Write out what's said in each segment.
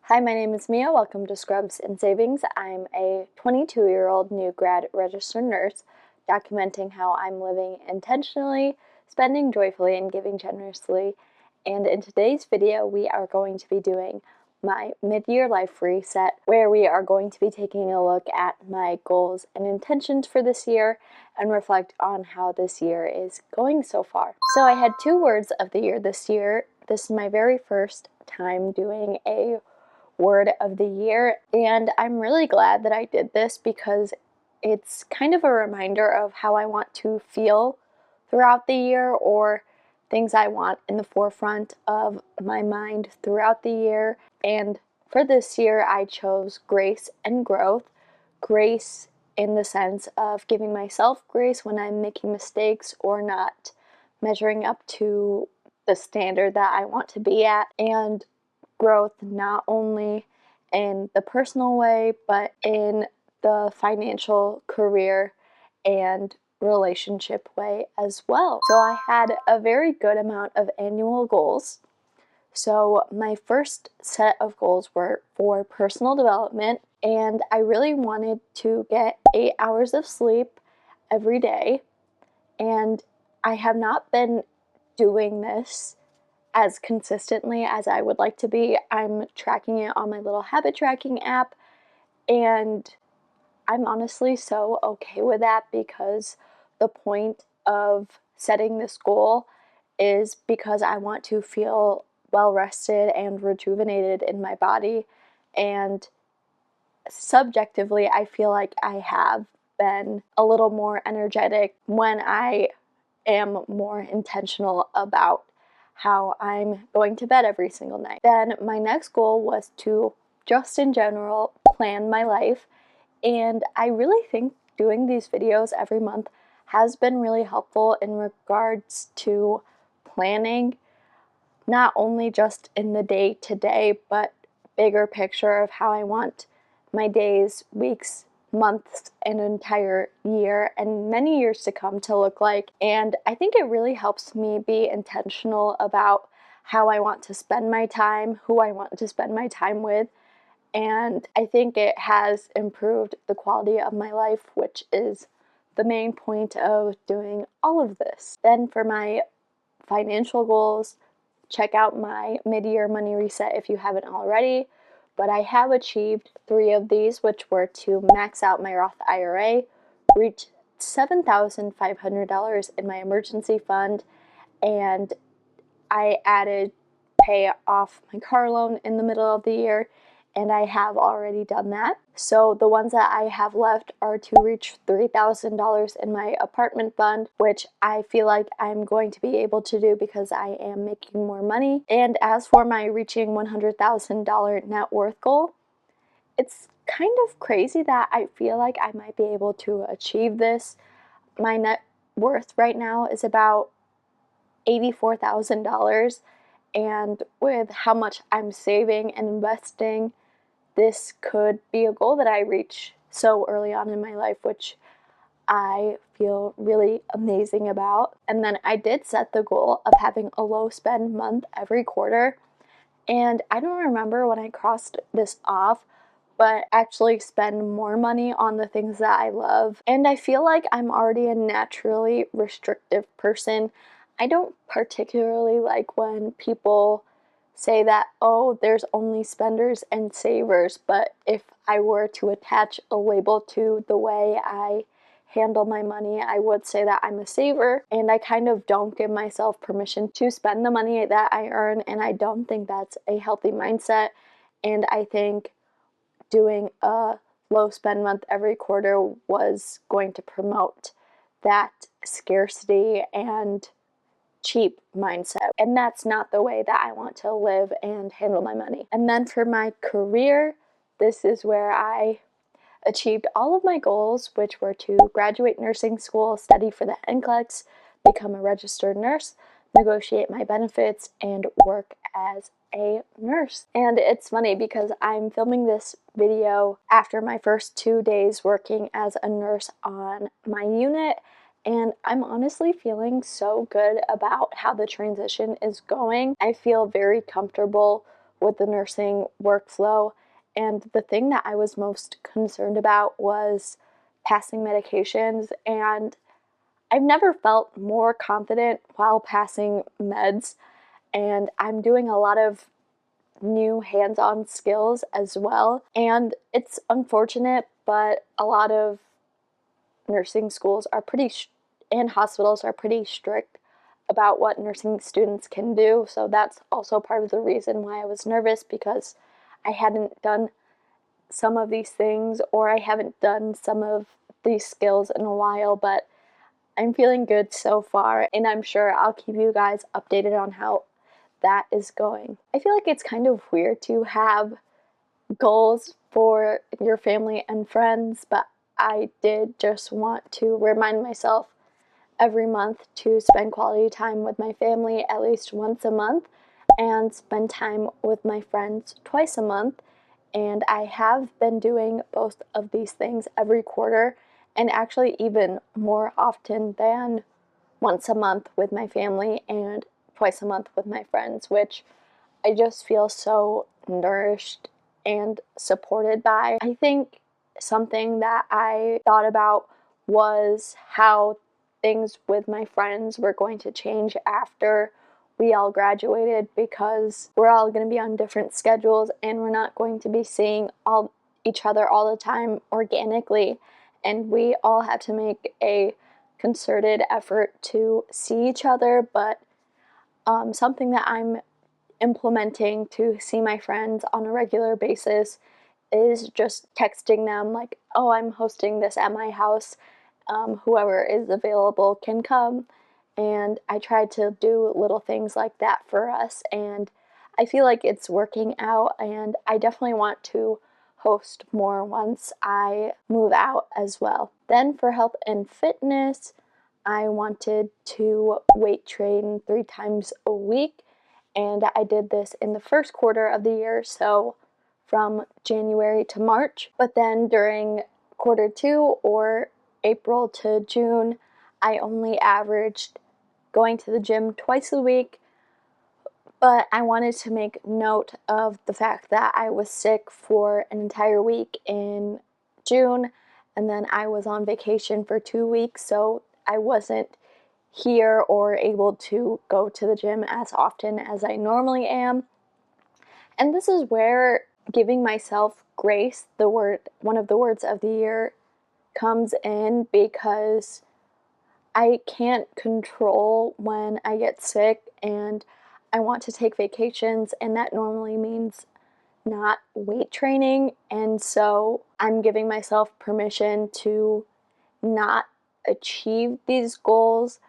Hi, my name is Mia. Welcome to Scrubs and Savings. I'm a 22-year-old new grad registered nurse, documenting how I'm living intentionally, spending joyfully, and giving generously. And in today's video, we are going to be doing my mid-year life reset, where we are going to be taking a look at my goals and intentions for this year and reflect on how this year is going so far. So I had 2 words of the year this year. This is my very first time doing a word of the year, and I'm really glad that I did this because it's kind of a reminder of how I want to feel throughout the year, or things I want in the forefront of my mind throughout the year. And for this year, I chose grace and growth. Grace in the sense of giving myself grace when I'm making mistakes or not measuring up to the standard that I want to be at, and growth not only in the personal way but in the financial, career, and relationship way as well. So I had a very good amount of annual goals. So my first set of goals were for personal development, and I really wanted to get 8 hours of sleep every day. And I have not been doing this as consistently as I would like to be. I'm tracking it on my little habit tracking app, and I'm honestly so okay with that because the point of setting this goal is because I want to feel well rested and rejuvenated in my body. And subjectively, I feel like I have been a little more energetic when I am more intentional about how I'm going to bed every single night. Then my next goal was to just in general plan my life, and I really think doing these videos every month has been really helpful in regards to planning, not only just in the day to day, but bigger picture of how I want my days, weeks, months, an entire year, and many years to come to look like. And I think it really helps me be intentional about how I want to spend my time, who I want to spend my time with. And I think it has improved the quality of my life, which is the main point of doing all of this. Then for my financial goals, check out my mid-year money reset if you haven't already. But I have achieved 3 of these, which were to max out my Roth IRA, reach $7,500 in my emergency fund, and I added pay off my car loan in the middle of the year, and I have already done that. So the ones that I have left are to reach $3,000 in my apartment fund, which I feel like I'm going to be able to do because I am making more money. And as for my reaching $100,000 net worth goal, it's kind of crazy that I feel like I might be able to achieve this. My net worth right now is about $84,000, and with how much I'm saving and investing, this could be a goal that I reach so early on in my life, which I feel really amazing about. And then I did set the goal of having a low spend month every quarter, and I don't remember when I crossed this off, but actually spend more money on the things that I love. And I feel like I'm already a naturally restrictive person. I don't particularly like when people say that, oh, there's only spenders and savers, but if I were to attach a label to the way I handle my money, I would say that I'm a saver, and I kind of don't give myself permission to spend the money that I earn, and I don't think that's a healthy mindset. And I think doing a low spend month every quarter was going to promote that scarcity and cheap mindset. And that's not the way that I want to live and handle my money. And then for my career, this is where I achieved all of my goals, which were to graduate nursing school, study for the NCLEX, become a registered nurse, negotiate my benefits, and work as a nurse. And it's funny because I'm filming this video after my first 2 days working as a nurse on my unit, and I'm honestly feeling so good about how the transition is going. I feel very comfortable with the nursing workflow. And the thing that I was most concerned about was passing medications. And I've never felt more confident while passing meds. And I'm doing a lot of new hands-on skills as well. And it's unfortunate, but a lot of nursing schools are and hospitals are pretty strict about what nursing students can do. So that's also part of the reason why I was nervous, because I hadn't done some of these things, or I haven't done some of these skills in a while, but I'm feeling good so far, and I'm sure I'll keep you guys updated on how that is going. I feel like it's kind of weird to have goals for your family and friends, but I did just want to remind myself every month to spend quality time with my family at least once a month and spend time with my friends twice a month. And I have been doing both of these things every quarter, and actually even more often than once a month with my family and twice a month with my friends, which I just feel so nourished and supported by. I think something that I thought about was how things with my friends were going to change after we all graduated, because we're all going to be on different schedules and we're not going to be seeing each other all the time organically, and we all have to make a concerted effort to see each other. But something that I'm implementing to see my friends on a regular basis is just texting them like, oh, I'm hosting this at my house. Whoever is available can come. And I try to do little things like that for us. And I feel like it's working out. And I definitely want to host more once I move out as well. Then for health and fitness, I wanted to weight train 3 times a week. And I did this in the first quarter of the year, so from January to March. But then during quarter 2, or April to June, I only averaged going to the gym twice a week. But I wanted to make note of the fact that I was sick for an entire week in June, and then I was on vacation for 2 weeks, so I wasn't here or able to go to the gym as often as I normally am. And this is where giving myself grace, one of the words of the year, comes in, because I can't control when I get sick and I want to take vacations, and that normally means not weight training. And so I'm giving myself permission to not achieve these goals.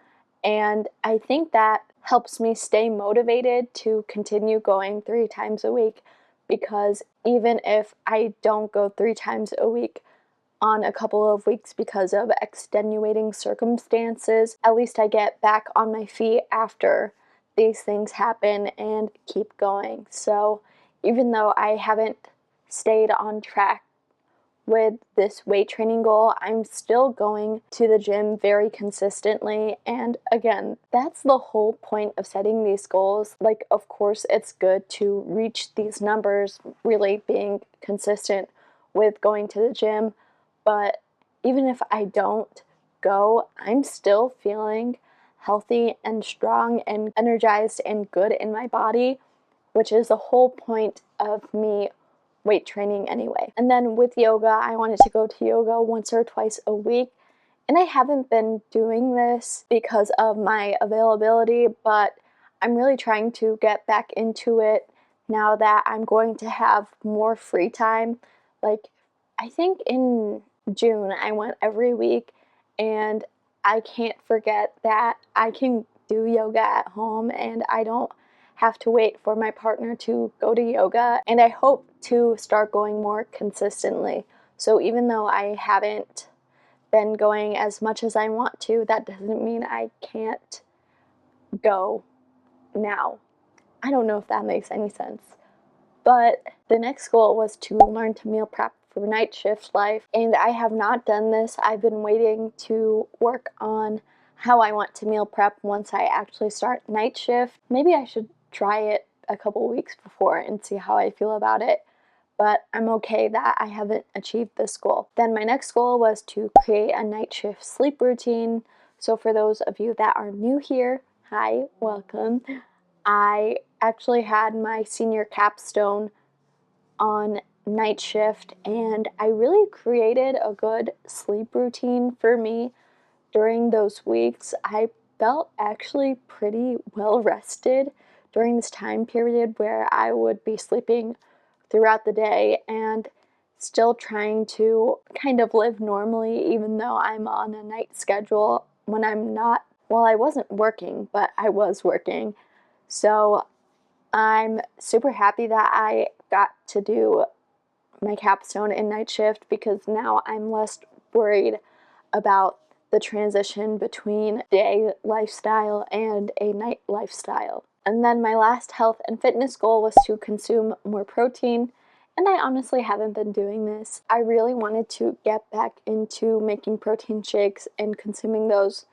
And I think that helps me stay motivated to continue going 3 times a week, because even if I don't go 3 times a week on a couple of weeks because of extenuating circumstances, at least I get back on my feet after these things happen and keep going. So even though I haven't stayed on track with this weight training goal, I'm still going to the gym very consistently. And again, that's the whole point of setting these goals. Like, of course, it's good to reach these numbers, really being consistent with going to the gym. But even if I don't go, I'm still feeling healthy and strong and energized and good in my body, which is the whole point of me weight training anyway. And then with yoga, I wanted to go to yoga once or twice a week. And I haven't been doing this because of my availability, but I'm really trying to get back into it now that I'm going to have more free time. Like, I think in June I went every week, and I can't forget that I can do yoga at home and I don't have to wait for my partner to go to yoga, and I hope to start going more consistently. So even though I haven't been going as much as I want to, that doesn't mean I can't go now. I don't know if that makes any sense. But the next goal was to learn to meal prep for night shift life, and I have not done this. I've been waiting to work on how I want to meal prep once I actually start night shift. Maybe I should try it a couple weeks before and see how I feel about it. But I'm okay that I haven't achieved this goal. Then my next goal was to create a night shift sleep routine. So for those of you that are new here, hi, welcome. I actually had my senior capstone on night shift, and I really created a good sleep routine for me during those weeks. I felt actually pretty well rested during this time period where I would be sleeping throughout the day and still trying to kind of live normally, even though I'm on a night schedule when I'm not. Well, I wasn't working, but I was working. So I'm super happy that I got to do my capstone in night shift because now I'm less worried about the transition between day lifestyle and a night lifestyle. And then my last health and fitness goal was to consume more protein, and I honestly haven't been doing this. I really wanted to get back into making protein shakes and consuming those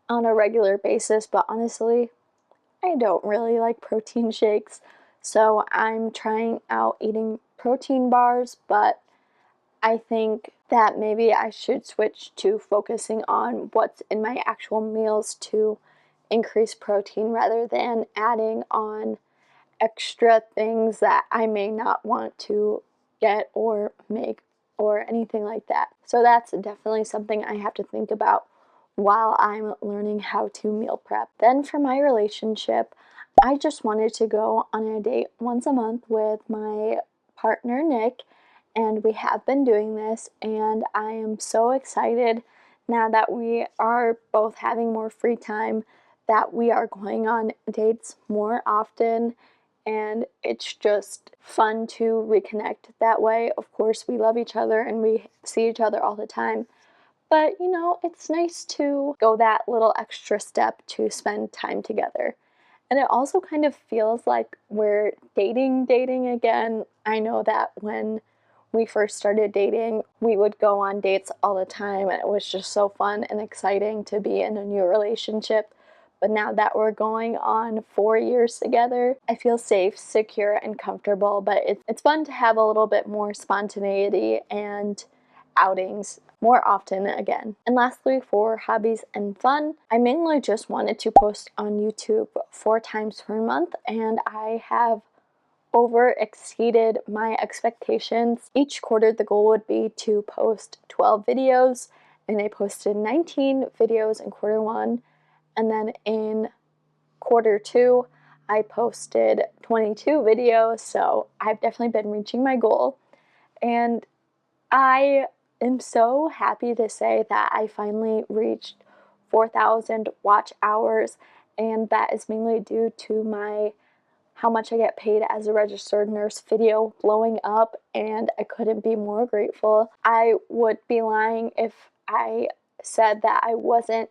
on a regular basis, but honestly, I don't really like protein shakes. So I'm trying out eating protein bars, but I think that maybe I should switch to focusing on what's in my actual meals to increase protein rather than adding on extra things that I may not want to get or make or anything like that. So that's definitely something I have to think about while I'm learning how to meal prep. Then for my relationship, I just wanted to go on a date once a month with my partner Nick, and we have been doing this, and I am so excited now that we are both having more free time that we are going on dates more often, and it's just fun to reconnect that way. Of course, we love each other and we see each other all the time, but you know, it's nice to go that little extra step to spend time together. And it also kind of feels like we're dating again. I know that when we first started dating, we would go on dates all the time, and it was just so fun and exciting to be in a new relationship. But now that we're going on 4 years together, I feel safe, secure, and comfortable. But it's fun to have a little bit more spontaneity and outings more often again. And lastly, for hobbies and fun, I mainly just wanted to post on YouTube 4 times per month, and I have over exceeded my expectations. Each quarter, the goal would be to post 12 videos, and I posted 19 videos in quarter one. And then in quarter two, I posted 22 videos, so I've definitely been reaching my goal. And I am so happy to say that I finally reached 4,000 watch hours, and that is mainly due to my how much I get paid as a registered nurse video blowing up, and I couldn't be more grateful. I would be lying if I said that I wasn't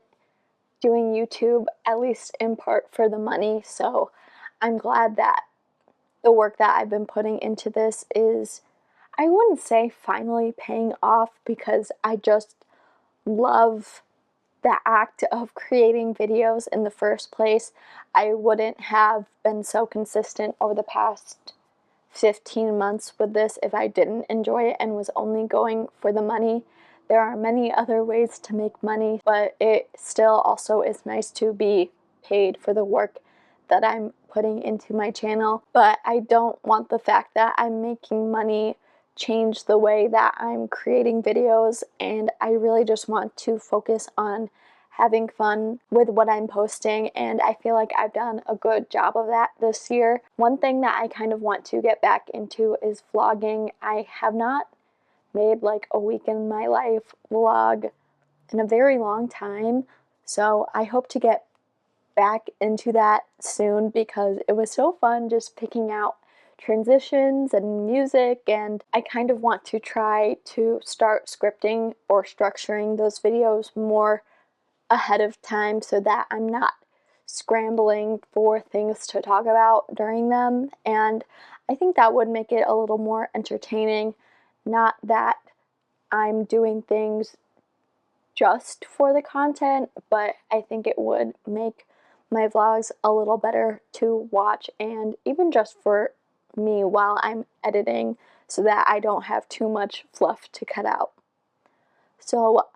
doing YouTube, at least in part for the money. So I'm glad that the work that I've been putting into this is, I wouldn't say finally paying off, because I just love the act of creating videos in the first place. I wouldn't have been so consistent over the past 15 months with this if I didn't enjoy it and was only going for the money. There are many other ways to make money, but it still also is nice to be paid for the work that I'm putting into my channel. But I don't want the fact that I'm making money change the way that I'm creating videos, and I really just want to focus on having fun with what I'm posting, and I feel like I've done a good job of that this year. One thing that I kind of want to get back into is vlogging. I have not made like a week in my life vlog in a very long time, so I hope to get back into that soon because it was so fun just picking out transitions and music, and I kind of want to try to start scripting or structuring those videos more ahead of time so that I'm not scrambling for things to talk about during them, and I think that would make it a little more entertaining. Not that I'm doing things just for the content, but I think it would make my vlogs a little better to watch, and even just for me while I'm editing, so that I don't have too much fluff to cut out. So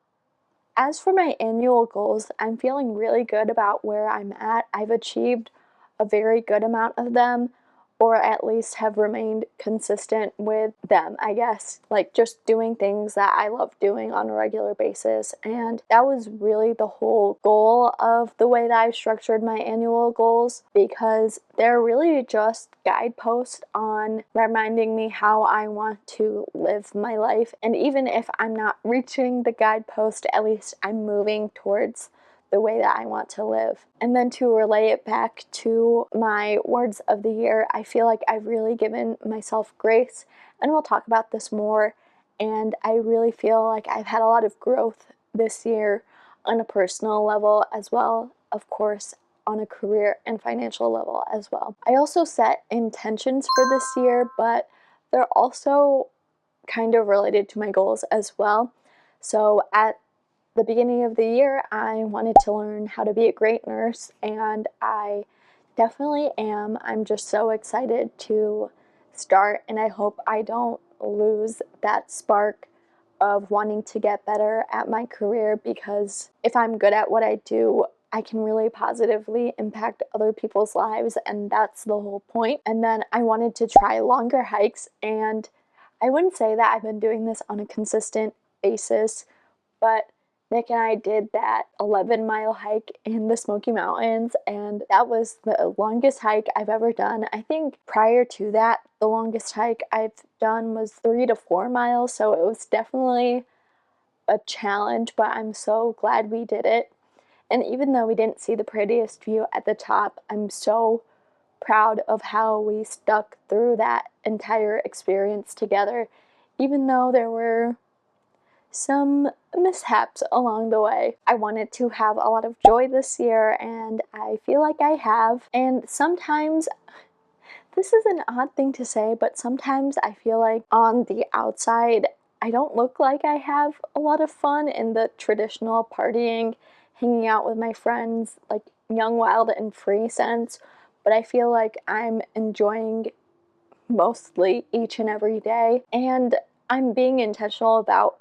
as for my annual goals, I'm feeling really good about where I'm at. I've achieved a very good amount of them, or at least have remained consistent with them, I guess. Like just doing things that I love doing on a regular basis. And that was really the whole goal of the way that I've structured my annual goals, because they're really just guideposts on reminding me how I want to live my life. And even if I'm not reaching the guidepost, at least I'm moving towards the way that I want to live. And then to relay it back to my words of the year, I feel like I've really given myself grace, and we'll talk about this more. And I really feel like I've had a lot of growth this year on a personal level, as well, of course, on a career and financial level as well. I also set intentions for this year, but they're also kind of related to my goals as well. So at the beginning of the year, I wanted to learn how to be a great nurse, and I definitely am. I'm just so excited to start, and I hope I don't lose that spark of wanting to get better at my career, because if I'm good at what I do, I can really positively impact other people's lives, and that's the whole point. And then I wanted to try longer hikes, and I wouldn't say that I've been doing this on a consistent basis, but Nick and I did that 11-mile hike in the Smoky Mountains, and that was the longest hike I've ever done. I think prior to that, the longest hike I've done was 3 to 4 miles, so it was definitely a challenge, but I'm so glad we did it. And even though we didn't see the prettiest view at the top, I'm so proud of how we stuck through that entire experience together, even though there were some mishaps along the way. I wanted to have a lot of joy this year, and I feel like I have. And sometimes, this is an odd thing to say, but sometimes I feel like on the outside, I don't look like I have a lot of fun in the traditional partying, hanging out with my friends, like young, wild, and free sense. But I feel like I'm enjoying mostly each and every day, and I'm being intentional about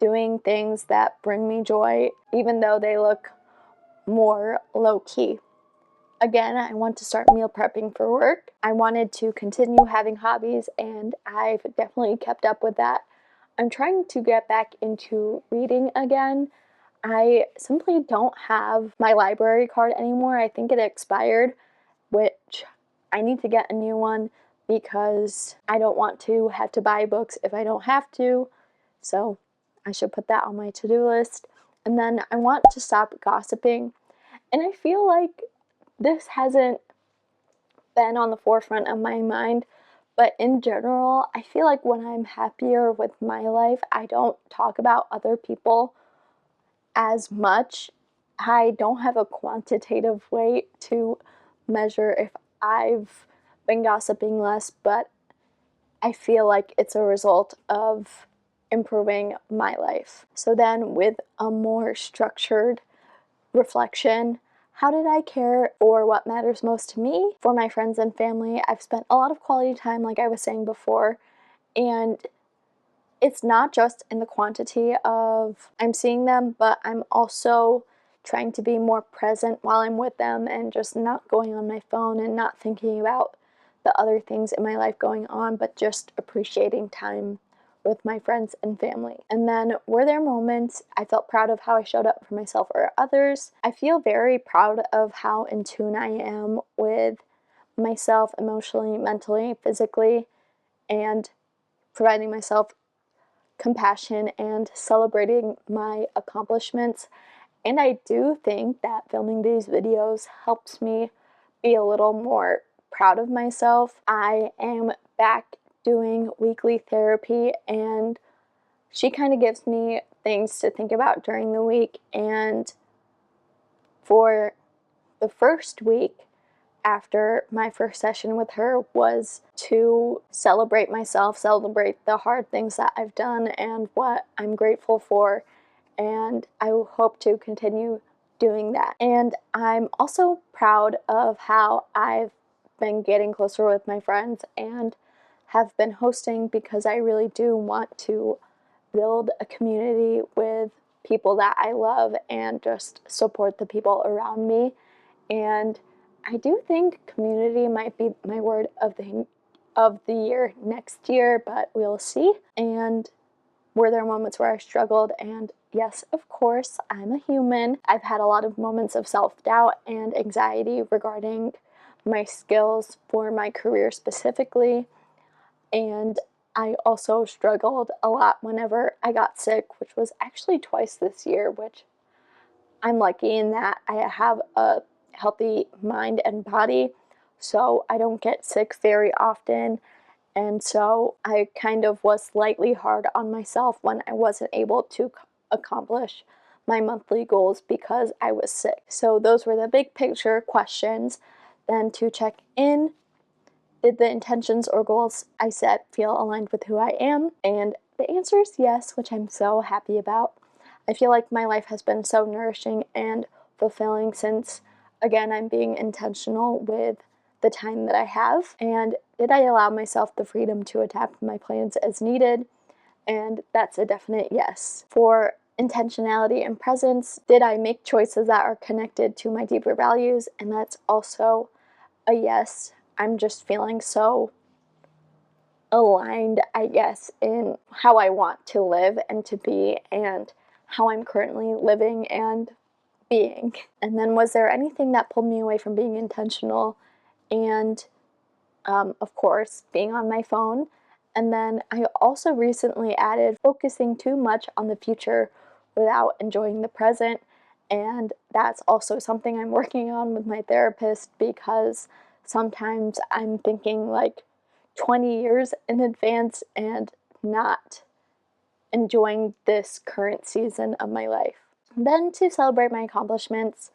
doing things that bring me joy, even though they look more low-key. Again, I want to start meal prepping for work. I wanted to continue having hobbies, and I've definitely kept up with that. I'm trying to get back into reading again. I simply don't have my library card anymore. I think it expired, which I need to get a new one because I don't want to have to buy books if I don't have to. So I should put that on my to-do list. And then I want to stop gossiping. And I feel like this hasn't been on the forefront of my mind, but in general, I feel like when I'm happier with my life, I don't talk about other people as much. I don't have a quantitative way to measure if I've been gossiping less, but I feel like it's a result of improving my life. So then, with a more structured reflection, how did I care for what matters most to me? For my friends and family, I've spent a lot of quality time, like I was saying before, and it's not just in the quantity of I'm seeing them, but I'm also trying to be more present while I'm with them, and just not going on my phone and not thinking about the other things in my life going on, but just appreciating time with my friends and family. And then, were there moments I felt proud of how I showed up for myself or others? I feel very proud of how in tune I am with myself emotionally, mentally, physically, and providing myself compassion and celebrating my accomplishments. And I do think that filming these videos helps me be a little more proud of myself. I am back doing weekly therapy, and she kind of gives me things to think about during the week. And for the first week after my first session with her was to celebrate myself, celebrate the hard things that I've done and what I'm grateful for. And I hope to continue doing that. And I'm also proud of how I've been getting closer with my friends and have been hosting, because I really do want to build a community with people that I love and just support the people around me. And I do think community might be my word of the year next year, but we'll see. And were there moments where I struggled? And yes, of course, I'm a human. I've had a lot of moments of self-doubt and anxiety regarding my skills for my career specifically. And I also struggled a lot whenever I got sick, which was actually twice this year, which I'm lucky in that I have a healthy mind and body, so I don't get sick very often. And so I kind of was slightly hard on myself when I wasn't able to accomplish my monthly goals because I was sick. So those were the big picture questions. Then to check in, did the intentions or goals I set feel aligned with who I am? And the answer is yes, which I'm so happy about. I feel like my life has been so nourishing and fulfilling since, again, I'm being intentional with the time that I have. And did I allow myself the freedom to adapt my plans as needed? And that's a definite yes. For intentionality and presence, did I make choices that are connected to my deeper values? And that's also a yes. I'm just feeling so aligned, I guess, in how I want to live and to be and how I'm currently living and being. And then, was there anything that pulled me away from being intentional? And of course, being on my phone. And then I also recently added focusing too much on the future without enjoying the present. And that's also something I'm working on with my therapist, because sometimes I'm thinking like 20 years in advance and not enjoying this current season of my life. Then, to celebrate my accomplishments,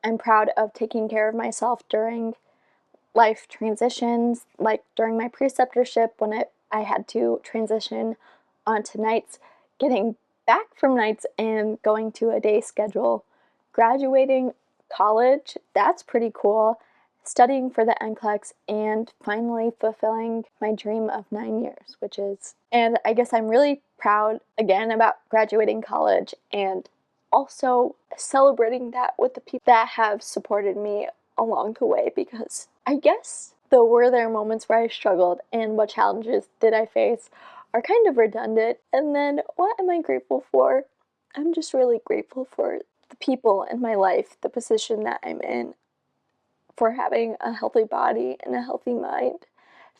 I'm proud of taking care of myself during life transitions, like during my preceptorship when I had to transition onto nights, getting back from nights and going to a day schedule, graduating college, that's pretty cool, studying for the NCLEX, and finally fulfilling my dream of 9 years, which is, and I guess I'm really proud again about graduating college and also celebrating that with the people that have supported me along the way, because I guess though were there moments where I struggled and what challenges did I face are kind of redundant. And then what am I grateful for? I'm just really grateful for the people in my life, the position that I'm in, for having a healthy body and a healthy mind.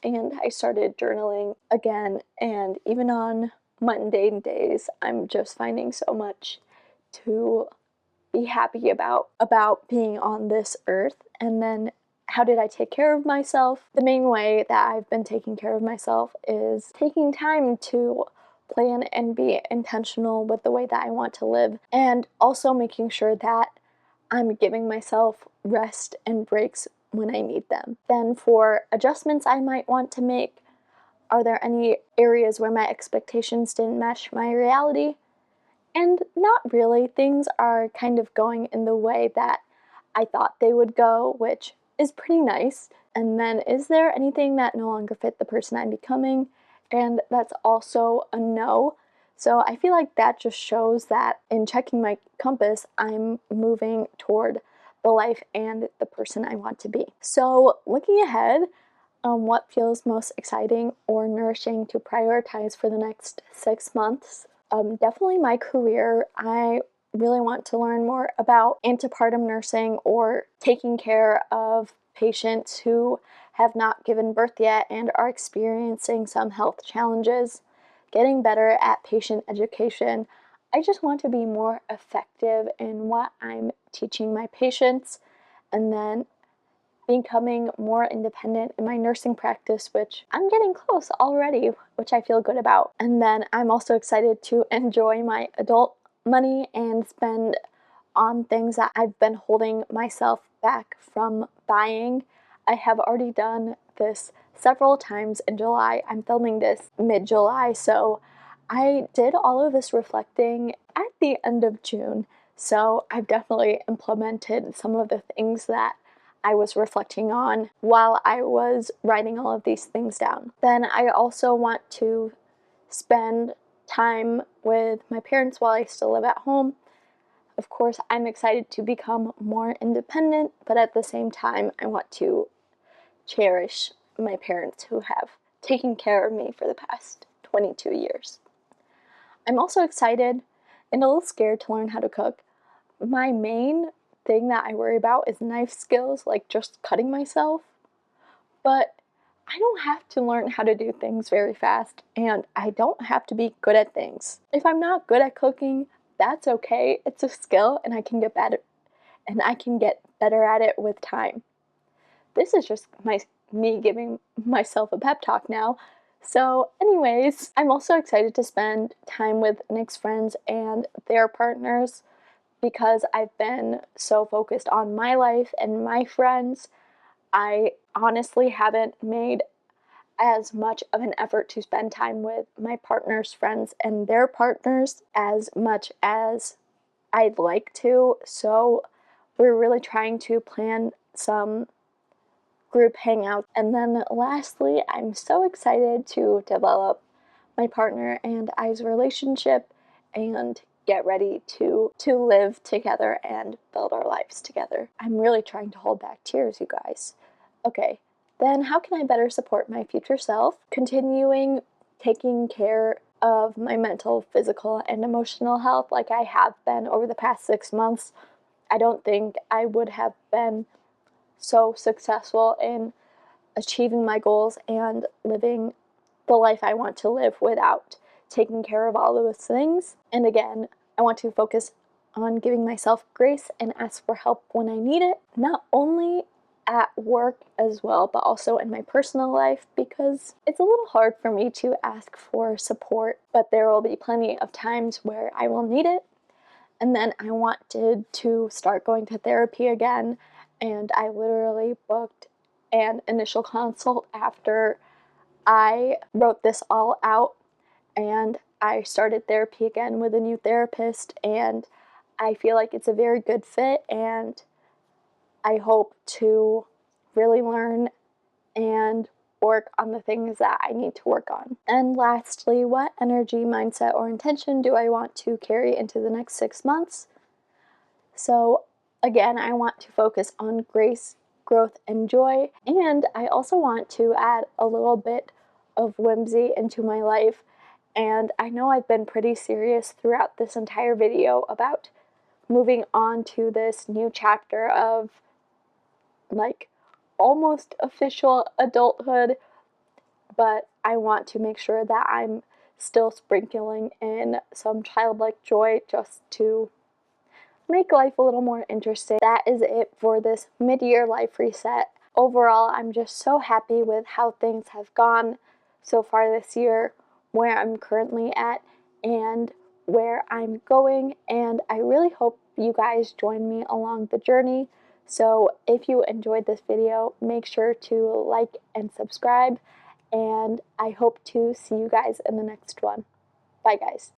And I started journaling again, and even on mundane days, I'm just finding so much to be happy about being on this earth. And then how did I take care of myself? The main way that I've been taking care of myself is taking time to plan and be intentional with the way that I want to live, and also making sure that I'm giving myself rest and breaks when I need them. Then for adjustments I might want to make, are there any areas where my expectations didn't match my reality? And not really. Things are kind of going in the way that I thought they would go, which is pretty nice. And then, is there anything that no longer fit the person I'm becoming? And that's also a no. So I feel like that just shows that in checking my compass, I'm moving toward the life and the person I want to be. So looking ahead, what feels most exciting or nourishing to prioritize for the next 6 months? Definitely my career. I really want to learn more about antepartum nursing, or taking care of patients who have not given birth yet and are experiencing some health challenges, getting better at patient education. I just want to be more effective in what I'm teaching my patients, and then becoming more independent in my nursing practice, which I'm getting close already, which I feel good about. And then I'm also excited to enjoy my adult money and spend on things that I've been holding myself back from buying. I have already done this several times in July. I'm filming this mid-July, so I did all of this reflecting at the end of June. So I've definitely implemented some of the things that I was reflecting on while I was writing all of these things down. Then I also want to spend time with my parents while I still live at home. Of course, I'm excited to become more independent, but at the same time, I want to cherish my parents who have taken care of me for the past 22 years. I'm also excited and a little scared to learn how to cook. My main thing that I worry about is knife skills, like just cutting myself. But I don't have to learn how to do things very fast, and I don't have to be good at things. If I'm not good at cooking, that's okay. It's a skill, and I can get better at it with time. This is just me giving myself a pep talk now. So, anyways, I'm also excited to spend time with Nick's friends and their partners because I've been so focused on my life and my friends. I honestly haven't made as much of an effort to spend time with my partner's friends and their partners as much as I'd like to. So we're really trying to plan some group hangouts. And then lastly, I'm so excited to develop my partner and I's relationship and get ready to live together and build our lives together. I'm really trying to hold back tears, you guys. Okay, then how can I better support my future self? Continuing taking care of my mental, physical, and emotional health like I have been over the past 6 months. I don't think I would have been so successful in achieving my goals and living the life I want to live without taking care of all those things. And again, I want to focus on giving myself grace and ask for help when I need it, not only at work as well, but also in my personal life, because it's a little hard for me to ask for support, but there will be plenty of times where I will need it. And then I wanted to start going to therapy again, and I literally booked an initial consult after I wrote this all out, and I started therapy again with a new therapist, and I feel like it's a very good fit, and I hope to really learn and work on the things that I need to work on. And lastly, what energy, mindset, or intention do I want to carry into the next 6 months? So again, I want to focus on grace, growth, and joy. And I also want to add a little bit of whimsy into my life. And I know I've been pretty serious throughout this entire video about moving on to this new chapter of like almost official adulthood, but I want to make sure that I'm still sprinkling in some childlike joy just to make life a little more interesting. That is it for this mid-year life reset. Overall, I'm just so happy with how things have gone so far this year, where I'm currently at, and where I'm going, and I really hope you guys join me along the journey. So if you enjoyed this video, make sure to like and subscribe, and I hope to see you guys in the next one. Bye guys.